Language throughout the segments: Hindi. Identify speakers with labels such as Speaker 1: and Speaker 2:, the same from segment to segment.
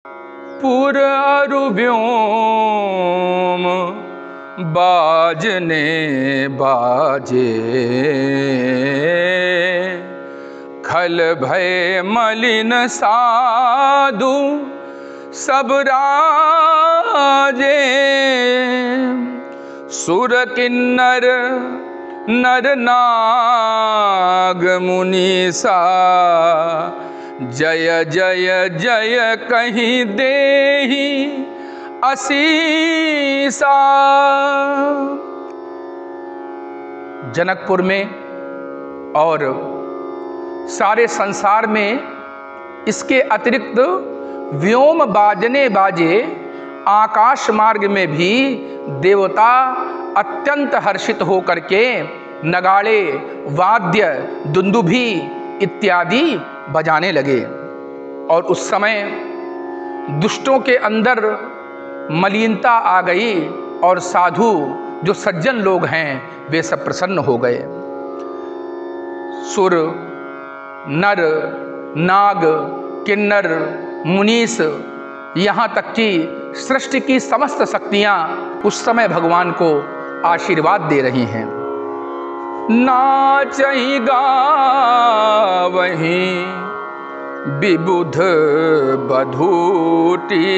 Speaker 1: पुर अरु व्योम बाजने बाजे, खल भय मलिन साधु सब राजे। सुर किन्नर नर नाग मुनीसा, जय जय जय कहीं देहि असीसा। जनकपुर में और सारे संसार में इसके अतिरिक्त व्योम बाजने बाजे, आकाश मार्ग में भी देवता अत्यंत हर्षित होकर के नगाड़े, वाद्य, दुंदुभी इत्यादि बजाने लगे। और उस समय दुष्टों के अंदर मलिनता आ गई और साधु जो सज्जन लोग हैं वे सब प्रसन्न हो गए। सुर, नर, नाग, किन्नर, मुनीस, यहाँ तक कि सृष्टि की समस्त शक्तियाँ उस समय भगवान को आशीर्वाद दे रही हैं। नाचहि गावहि विबुध बधूटी,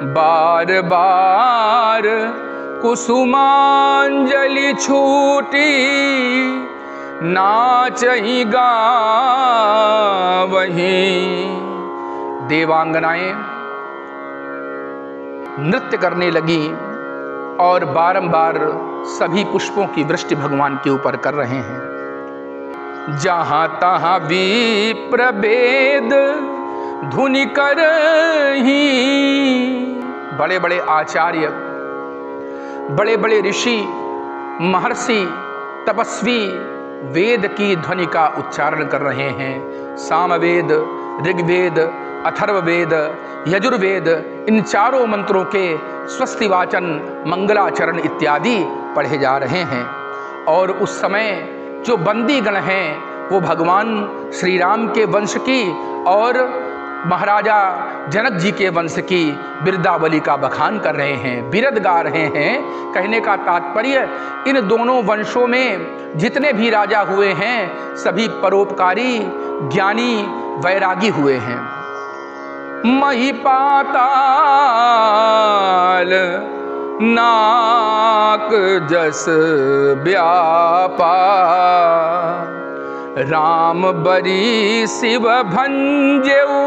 Speaker 1: बार बार कुसुमांजलि छूटी। नाचहि गावहि, देवांगनाएं नृत्य करने लगी और बारंबार सभी पुष्पों की वृष्टि भगवान के ऊपर कर रहे हैं। जहाँ तहाँ विप्र वेद धुनि करहि, बड़े बड़े आचार्य, बड़े बड़े ऋषि, महर्षि, तपस्वी वेद की ध्वनि का उच्चारण कर रहे हैं। सामवेद, ऋग्वेद, अथर्ववेद, यजुर्वेद, इन चारों मंत्रों के स्वस्ति वाचन, मंगलाचरण इत्यादि पढ़े जा रहे हैं। और उस समय जो बंदीगण हैं वो भगवान श्री राम के वंश की और महाराजा जनक जी के वंश की बिरदावली का बखान कर रहे हैं, बिरद गा रहे हैं। कहने का तात्पर्य, इन दोनों वंशों में जितने भी राजा हुए हैं सभी परोपकारी, ज्ञानी, वैरागी हुए हैं। महिपाताल नाक जस व्यापा, राम बरी शिव भंजेऊ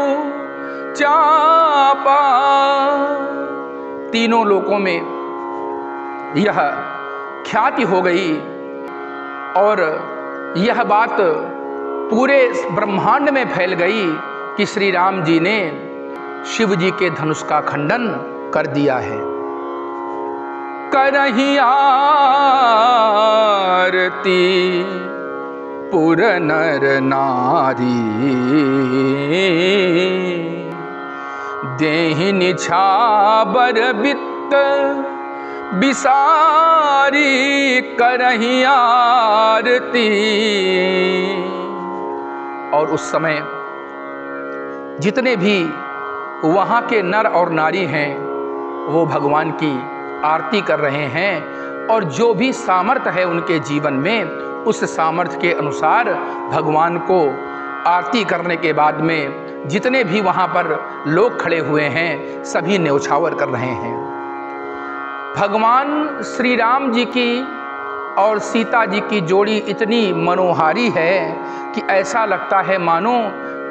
Speaker 1: चापा। तीनों लोकों में यह ख्याति हो गई और यह बात पूरे ब्रह्मांड में फैल गई कि श्री राम जी ने शिव जी के धनुष का खंडन कर दिया है। करहि आरती पुर नर नारी, देहि निछावर बित्त बिसारी, करहि आरती। और उस समय जितने भी वहाँ के नर और नारी हैं वो भगवान की आरती कर रहे हैं और जो भी सामर्थ्य है उनके जीवन में उस सामर्थ्य के अनुसार भगवान को आरती करने के बाद में जितने भी वहाँ पर लोग खड़े हुए हैं सभी न्यौछावर कर रहे हैं। भगवान श्री राम जी की और सीता जी की जोड़ी इतनी मनोहारी है कि ऐसा लगता है मानो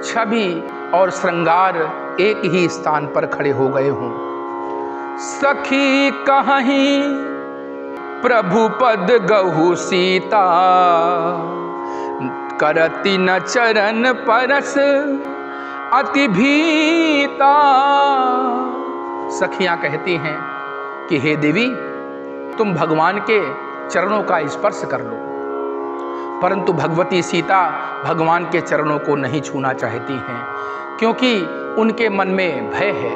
Speaker 1: छवि और श्रृंगार एक ही स्थान पर खड़े हो गए हों। सखी कहीं प्रभु पद गहु सीता, करती न चरण परस अति भीता। सखियां कहती हैं कि हे देवी, तुम भगवान के चरणों का स्पर्श कर लो, परंतु भगवती सीता भगवान के चरणों को नहीं छूना चाहती हैं क्योंकि उनके मन में भय है।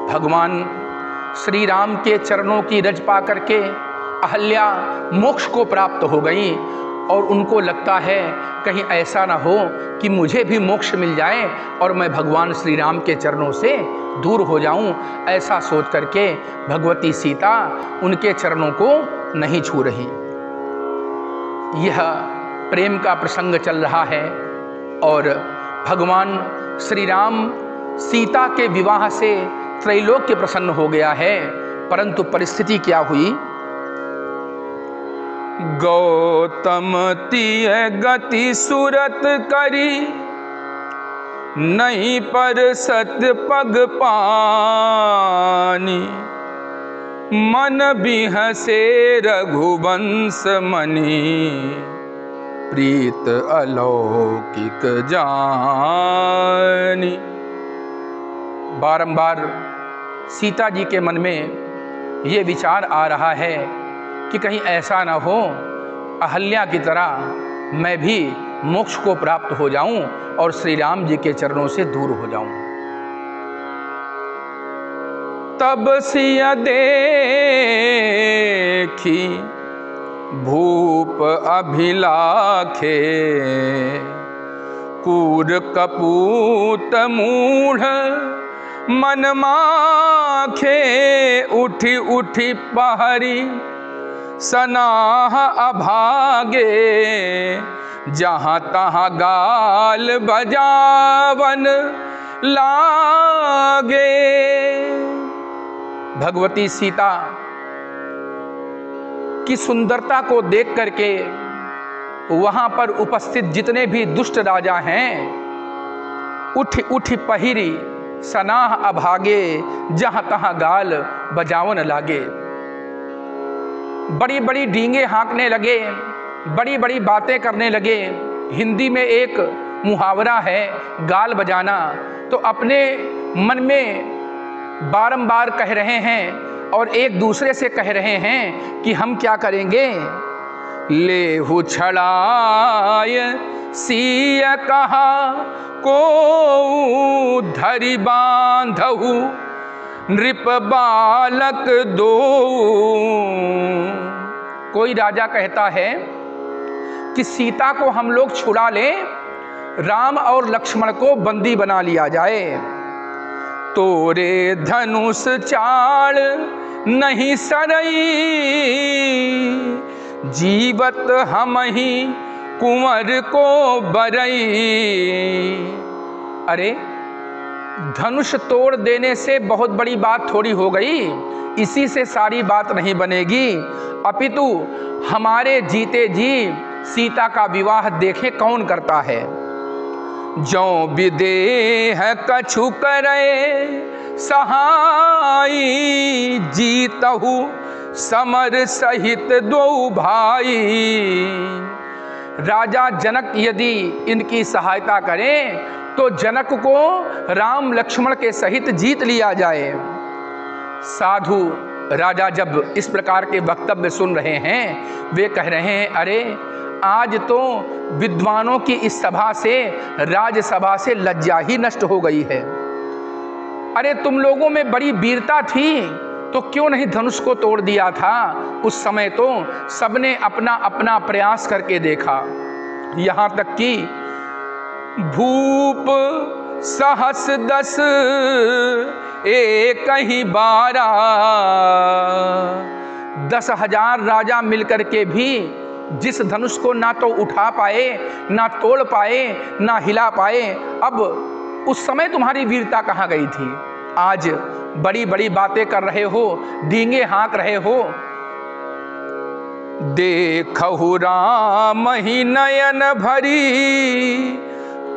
Speaker 1: भगवान श्री राम के चरणों की रज पा करके अहल्या मोक्ष को प्राप्त हो गई और उनको लगता है कहीं ऐसा ना हो कि मुझे भी मोक्ष मिल जाए और मैं भगवान श्री राम के चरणों से दूर हो जाऊं। ऐसा सोच करके भगवती सीता उनके चरणों को नहीं छू रही। यह प्रेम का प्रसंग चल रहा है और भगवान श्री राम सीता के विवाह से त्रैलोक्य प्रसन्न हो गया है, परंतु परिस्थिति क्या हुई? गौतम तिय गति सुरत करी, नहीं पर सत्य पग पानी। मन बिहसे रघुवंश मनि, प्रीत अलौकिक जानी। बारंबार सीता जी के मन में ये विचार आ रहा है कि कहीं ऐसा ना हो अहल्या की तरह मैं भी मोक्ष को प्राप्त हो जाऊं और श्री राम जी के चरणों से दूर हो जाऊं। तब सिया देखी भूप अभिलाखे, कूर कपूत मूढ़ मन माखे। उठी उठी पहरी सनाह अभागे, जहाँ तहाँ गाल बजावन लागे। भगवती सीता की सुंदरता को देख करके वहां पर उपस्थित जितने भी दुष्ट राजा हैं, उठ उठ पहिरी सनाह अभागे, जहां तहां गाल बजावन लागे। बड़ी बड़ी डींगे हाँकने लगे, बड़ी बड़ी बातें करने लगे। हिंदी में एक मुहावरा है गाल बजाना, तो अपने मन में बारंबार कह रहे हैं और एक दूसरे से कह रहे हैं कि हम क्या करेंगे। लेहु छड़ाय सिय कहा, को धरि बांधहु नृप बालक दो। कोई राजा कहता है कि सीता को हम लोग छुड़ा लें, राम और लक्ष्मण को बंदी बना लिया जाए। तोरे धनुष चाड़ नहीं सरई, जीवत हम ही कुंवर को बरई। अरे धनुष तोड़ देने से बहुत बड़ी बात थोड़ी हो गई, इसी से सारी बात नहीं बनेगी, अपितु हमारे जीते जी सीता का विवाह देखे कौन करता है। जो विदेह कछु करे सहाई, जीतहु समर सहित दो भाई। राजा जनक यदि इनकी सहायता करें तो जनक को राम लक्ष्मण के सहित जीत लिया जाए। साधु राजा जब इस प्रकार के वक्तव्य सुन रहे हैं, वे कह रहे हैं अरे आज तो विद्वानों की इस सभा से, राजसभा से लज्जा ही नष्ट हो गई है। अरे तुम लोगों में बड़ी वीरता थी तो क्यों नहीं धनुष को तोड़ दिया था। उस समय तो सबने अपना अपना प्रयास करके देखा, यहाँ तक कि भूप सहस 10 एक ही 12, 10,000 राजा मिलकर के भी जिस धनुष को ना तो उठा पाए, ना तोड़ पाए, ना हिला पाए। अब उस समय तुम्हारी वीरता कहाँ गई थी। आज बड़ी बड़ी बातें कर रहे हो, डींगे हाँक रहे हो। देखहु राम ही नयन भरी,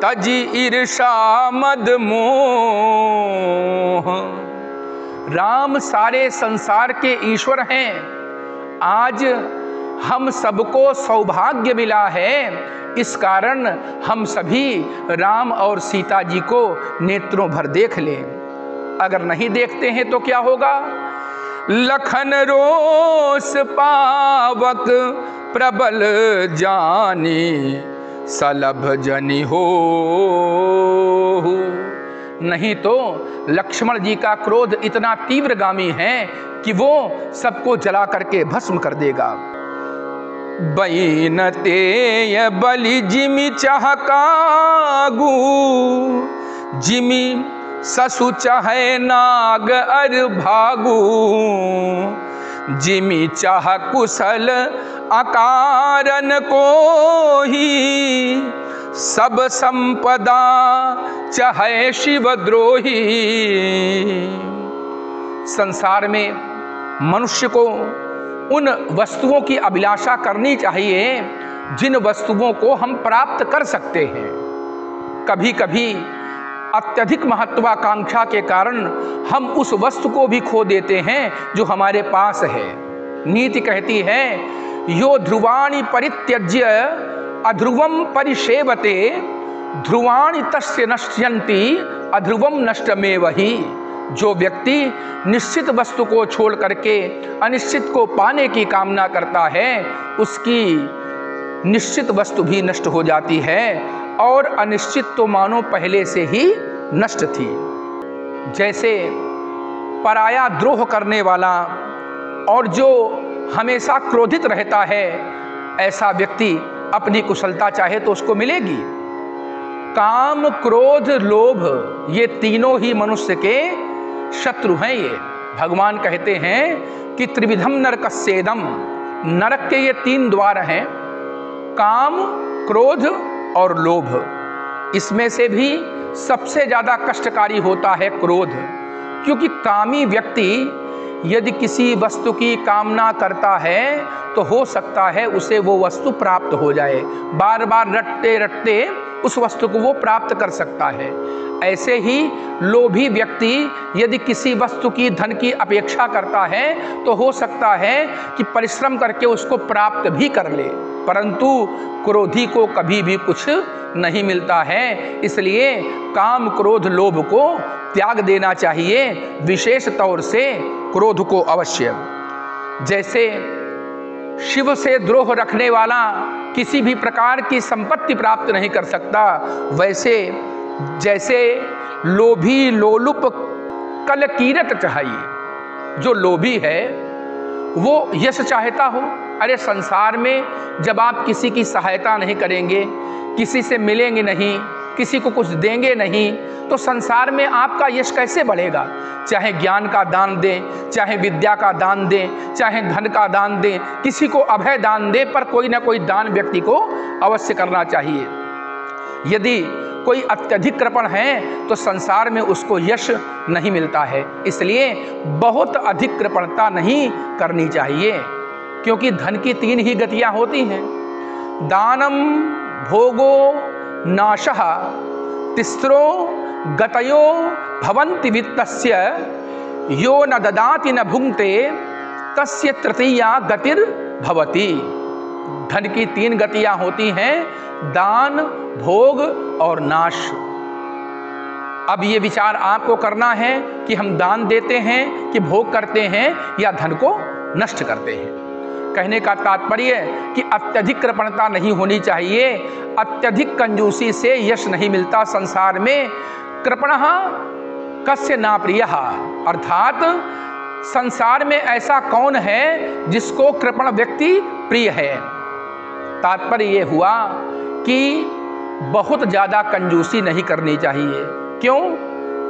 Speaker 1: तजी ईर्षा मद मोह। राम सारे संसार के ईश्वर हैं। आज हम सबको सौभाग्य मिला है, इस कारण हम सभी राम और सीता जी को नेत्रों भर देख लें। अगर नहीं देखते हैं तो क्या होगा। लखन रोष पावक प्रबल जानी, सलभ जनि हो। नहीं तो लक्ष्मण जी का क्रोध इतना तीव्रगामी है कि वो सबको जला करके भस्म कर देगा। बैन तेय बलि जिमि चाह कागू, जिमि ससु चाहे नाग अर भागू, जिमि चाह कुशल अकारन को ही, सब संपदा चाहे शिवद्रोही। संसार में मनुष्य को उन वस्तुओं की अभिलाषा करनी चाहिए जिन वस्तुओं को हम प्राप्त कर सकते हैं। कभी कभी अत्यधिक महत्वाकांक्षा के कारण हम उस वस्तु को भी खो देते हैं जो हमारे पास है। नीति कहती है, यो ध्रुवाणि परित्यज्य अध्रुवम परिसेवते, ध्रुवाणि तस्य नश्यन्ति अध्रुवम नष्टमेव हि। जो व्यक्ति निश्चित वस्तु को छोड़ करके अनिश्चित को पाने की कामना करता है, उसकी निश्चित वस्तु भी नष्ट हो जाती है और अनिश्चित तो मानो पहले से ही नष्ट थी। जैसे पराया द्रोह करने वाला और जो हमेशा क्रोधित रहता है, ऐसा व्यक्ति अपनी कुशलता चाहे तो उसको मिलेगी। काम, क्रोध, लोभ ये तीनों ही मनुष्य के शत्रु हैं। ये भगवान कहते हैं कि त्रिविधम नरकस्येदम, नरक के ये 3 द्वार हैं, काम, क्रोध और लोभ। इसमें से भी सबसे ज़्यादा कष्टकारी होता है क्रोध, क्योंकि कामी व्यक्ति यदि किसी वस्तु की कामना करता है तो हो सकता है उसे वो वस्तु प्राप्त हो जाए, बार बार रटते रटते उस वस्तु को वो प्राप्त कर सकता है। ऐसे ही लोभी व्यक्ति यदि किसी वस्तु की, धन की अपेक्षा करता है तो हो सकता है कि परिश्रम करके उसको प्राप्त भी कर ले, परंतु क्रोधी को कभी भी कुछ नहीं मिलता है। इसलिए काम, क्रोध, लोभ को त्याग देना चाहिए, विशेष तौर से क्रोध को अवश्य। जैसे शिव से द्रोह रखने वाला किसी भी प्रकार की संपत्ति प्राप्त नहीं कर सकता, वैसे जैसे लोभी लोलुप कल कीरत चाहिए। जो लोभी है वो यश चाहता हो। अरे संसार में जब आप किसी की सहायता नहीं करेंगे, किसी से मिलेंगे नहीं, किसी को कुछ देंगे नहीं, तो संसार में आपका यश कैसे बढ़ेगा। चाहे ज्ञान का दान दें, चाहे विद्या का दान दें, चाहे धन का दान दें, किसी को अभय दान दें, पर कोई ना कोई दान व्यक्ति को अवश्य करना चाहिए। यदि कोई अत्यधिक कृपण है तो संसार में उसको यश नहीं मिलता है। इसलिए बहुत अधिक कृपणता नहीं करनी चाहिए, क्योंकि धन की 3 ही गतियाँ होती हैं, दानम, भोगो, नाशः, तिस्रो गतयो भवन्ति वित्तस्य, यो न ददाति न भुंक्ते तस्य तृतीया गतिर् भवति। धन की 3 गतियां होती हैं, दान, भोग और नाश। अब ये विचार आपको करना है कि हम दान देते हैं कि भोग करते हैं या धन को नष्ट करते हैं। कहने का तात्पर्य कि अत्यधिक कृपणता नहीं होनी चाहिए। अत्यधिक कंजूसी से यश नहीं मिलता संसार में। कृपणः कस्य ना प्रियः, अर्थात संसार में ऐसा कौन है जिसको कृपण व्यक्ति प्रिय है। तात्पर्य ये हुआ कि बहुत ज़्यादा कंजूसी नहीं करनी चाहिए। क्यों?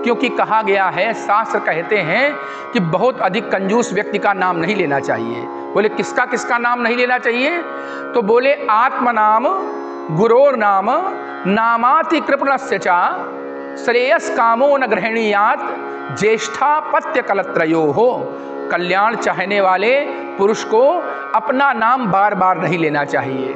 Speaker 1: क्योंकि कहा गया है, शास्त्र कहते हैं कि बहुत अधिक कंजूस व्यक्ति का नाम नहीं लेना चाहिए। बोले किसका किसका नाम नहीं लेना चाहिए? तो बोले आत्मनाम गुरोर नाम नामाति कृपणस्य चा श्रेयस कामो न ग्रहणीयात ज्येष्ठा पत्य कलत्रयो हो। कल्याण चाहने वाले पुरुष को अपना नाम बार बार नहीं लेना चाहिए,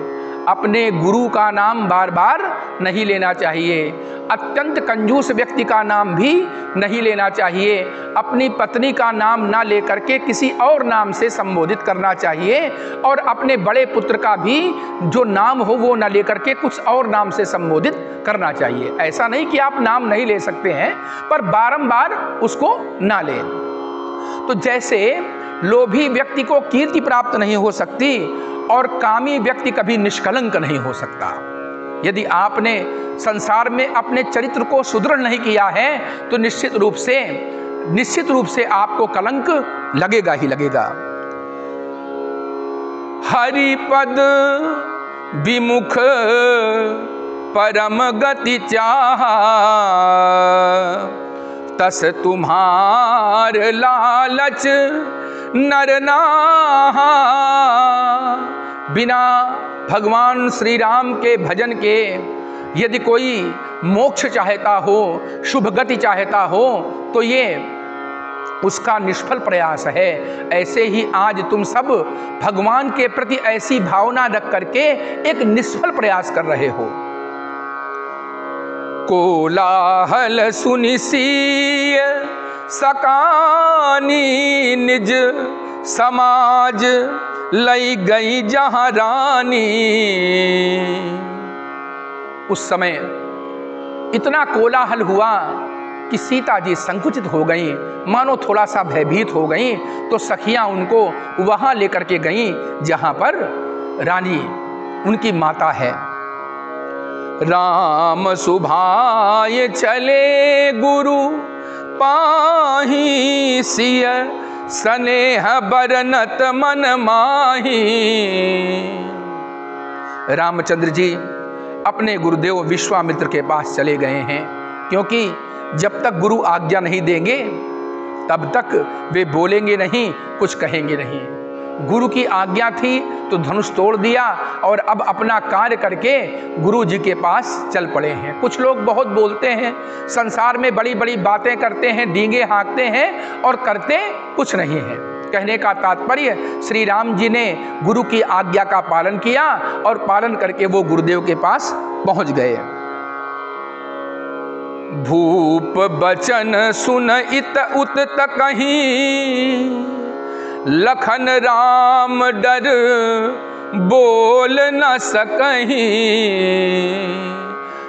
Speaker 1: अपने गुरु का नाम बार बार नहीं लेना चाहिए, अत्यंत कंजूस व्यक्ति का नाम भी नहीं लेना चाहिए, अपनी पत्नी का नाम ना लेकर के किसी और नाम से संबोधित करना चाहिए, और अपने बड़े पुत्र का भी जो नाम हो वो ना लेकर के कुछ और नाम से संबोधित करना चाहिए। ऐसा नहीं कि आप नाम नहीं ले सकते हैं, पर बारंबार उसको ना लें। तो जैसे लोभी व्यक्ति को कीर्ति प्राप्त नहीं हो सकती और कामी व्यक्ति कभी निष्कलंक नहीं हो सकता। यदि आपने संसार में अपने चरित्र को सुदृढ़ नहीं किया है तो निश्चित रूप से आपको कलंक लगेगा ही लगेगा। हरिपद विमुख परम गति चाहा, तस तुम्हार लालच नर नाहा। बिना भगवान श्री राम के भजन के यदि कोई मोक्ष चाहता हो, शुभ गति चाहता हो, तो ये उसका निष्फल प्रयास है। ऐसे ही आज तुम सब भगवान के प्रति ऐसी भावना रख करके एक निष्फल प्रयास कर रहे हो। कोलाहल सुनि सीय सकानी, निज समाज लई गई जहां रानी। उस समय इतना कोलाहल हुआ कि सीता जी संकुचित हो गईं, मानो थोड़ा सा भयभीत हो गईं। तो सखियां उनको वहां लेकर के गईं जहां पर रानी उनकी माता है। राम सुभाय चले गुरु पाही, सिय स्नेह बरनत मन माही। रामचंद्र जी अपने गुरुदेव विश्वामित्र के पास चले गए हैं, क्योंकि जब तक गुरु आज्ञा नहीं देंगे तब तक वे बोलेंगे नहीं, कुछ कहेंगे नहीं। गुरु की आज्ञा थी तो धनुष तोड़ दिया और अब अपना कार्य करके गुरु जी के पास चल पड़े हैं। कुछ लोग बहुत बोलते हैं, संसार में बड़ी बड़ी बातें करते हैं, डींगे हाँकते हैं और करते कुछ नहीं है। कहने का तात्पर्य, श्री राम जी ने गुरु की आज्ञा का पालन किया और पालन करके वो गुरुदेव के पास पहुंच गए। भूप बचन सुन इत उत तकहीं, लखन राम डर बोल न सकहीं।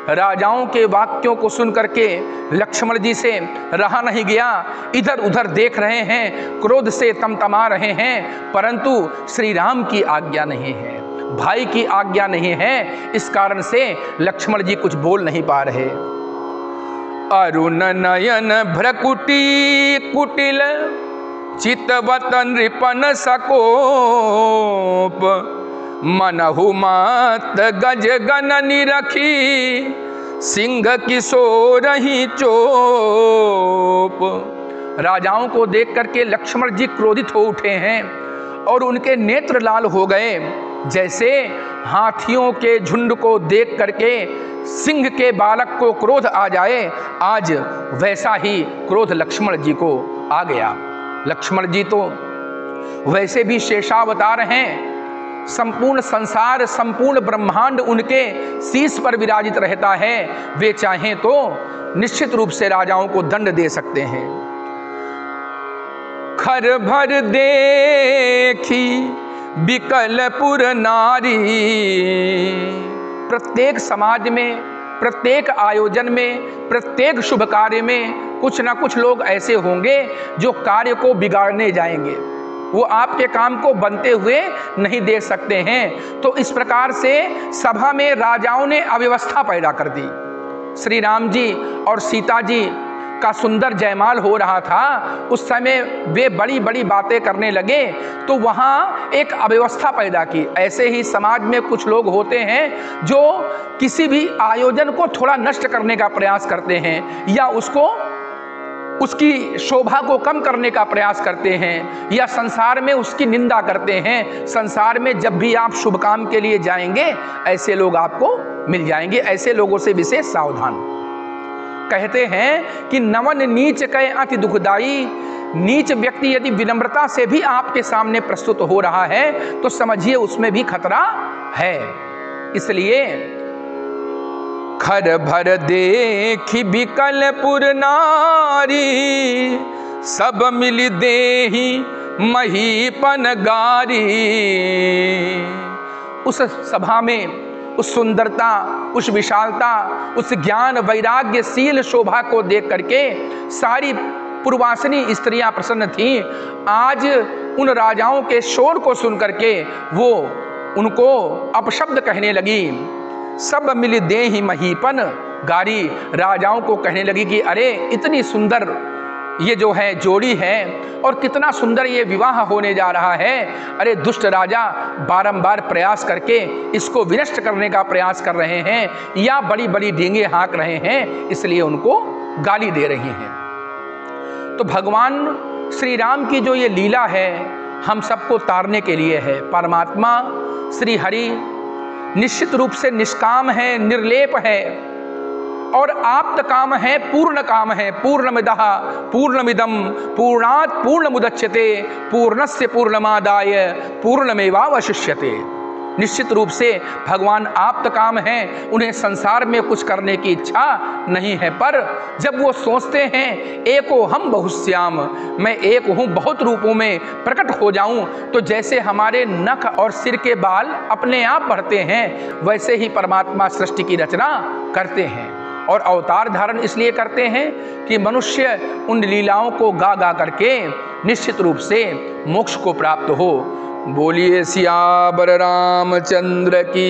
Speaker 1: राजाओं के वाक्यों को सुन करके लक्ष्मण जी से रहा नहीं गया, इधर उधर देख रहे हैं, क्रोध से तमतमा रहे हैं, परंतु श्री राम की आज्ञा नहीं है, भाई की आज्ञा नहीं है। इस कारण से लक्ष्मण जी कुछ बोल नहीं पा रहे। अरुण नयन भ्रकुटी कुटिल, चितवत नृपन सकोप। मनहु मात गज गन निरखी, सिंह किशोर ही चोप। राजाओं को देख करके लक्ष्मण जी क्रोधित हो उठे हैं और उनके नेत्र लाल हो गए, जैसे हाथियों के झुंड को देख करके सिंह के बालक को क्रोध आ जाए, आज वैसा ही क्रोध लक्ष्मण जी को आ गया। लक्ष्मण जी तो वैसे भी शेषावतार हैं, संपूर्ण संसार संपूर्ण ब्रह्मांड उनके शीश पर विराजित रहता है। वे चाहें तो निश्चित रूप से राजाओं को दंड दे सकते हैं। खर भर देखी विकलपुर नारी, प्रत्येक समाज में, प्रत्येक आयोजन में, प्रत्येक शुभ कार्य में कुछ ना कुछ लोग ऐसे होंगे जो कार्य को बिगाड़ने जाएंगे, वो आपके काम को बनते हुए नहीं देख सकते हैं। तो इस प्रकार से सभा में राजाओं ने अव्यवस्था पैदा कर दी। श्री राम जी और सीता जी का सुंदर जयमाल हो रहा था, उस समय वे बड़ी बड़ी बातें करने लगे तो वहाँ एक अव्यवस्था पैदा की। ऐसे ही समाज में कुछ लोग होते हैं जो किसी भी आयोजन को थोड़ा नष्ट करने का प्रयास करते हैं, या उसकी शोभा को कम करने का प्रयास करते हैं, या संसार में उसकी निंदा करते हैं। संसार में जब भी आप शुभ काम के लिए जाएंगे ऐसे लोग आपको मिल जाएंगे, ऐसे लोगों से विशेष सावधान। कहते हैं कि नवन नीच कहे अति दुखदाई, नीच व्यक्ति यदि विनम्रता से भी आपके सामने प्रस्तुत हो रहा है तो समझिए उसमें भी खतरा है। इसलिए खर भर देखी विकलपुर नारी, सब मिल देही महीपन गारी। उस सभा में उस सुंदरता, उस विशालता, उस ज्ञान वैराग्यशील शोभा को देख करके सारी पूर्वासिनी स्त्रियां प्रसन्न थीं। आज उन राजाओं के शोर को सुन करके वो उनको अपशब्द कहने लगी। सब मिल दे ही महीपन गारी, राजाओं को कहने लगी कि अरे इतनी सुंदर ये जो है जोड़ी है और कितना सुंदर ये विवाह होने जा रहा है। अरे दुष्ट राजा बारंबार प्रयास करके इसको विनष्ट करने का प्रयास कर रहे हैं या बड़ी बड़ी डींगे हाँक रहे हैं, इसलिए उनको गाली दे रहे हैं। तो भगवान श्री राम की जो ये लीला है हम सबको तारने के लिए है। परमात्मा श्री हरि निश्चित रूप से निष्काम है, निर्लेप है और आप्त काम है, पूर्ण काम है। पूर्णमिदः पूर्णमिदं पूर्णात् पूर्णमुदच्यते पूर्णस्य पूर्णमादाय पूर्णमेवावशिष्यते। निश्चित रूप से भगवान आप्त काम हैं, उन्हें संसार में कुछ करने की इच्छा नहीं है, पर जब वो सोचते हैं एको हम बहुश्याम, मैं एक हूँ बहुत रूपों में प्रकट हो जाऊं, तो जैसे हमारे नख और सिर के बाल अपने आप बढ़ते हैं वैसे ही परमात्मा सृष्टि की रचना करते हैं और अवतार धारण इसलिए करते हैं कि मनुष्य उन लीलाओं को गा गा करके निश्चित रूप से मोक्ष को प्राप्त हो। बोलिए सियावर रामचंद्र की।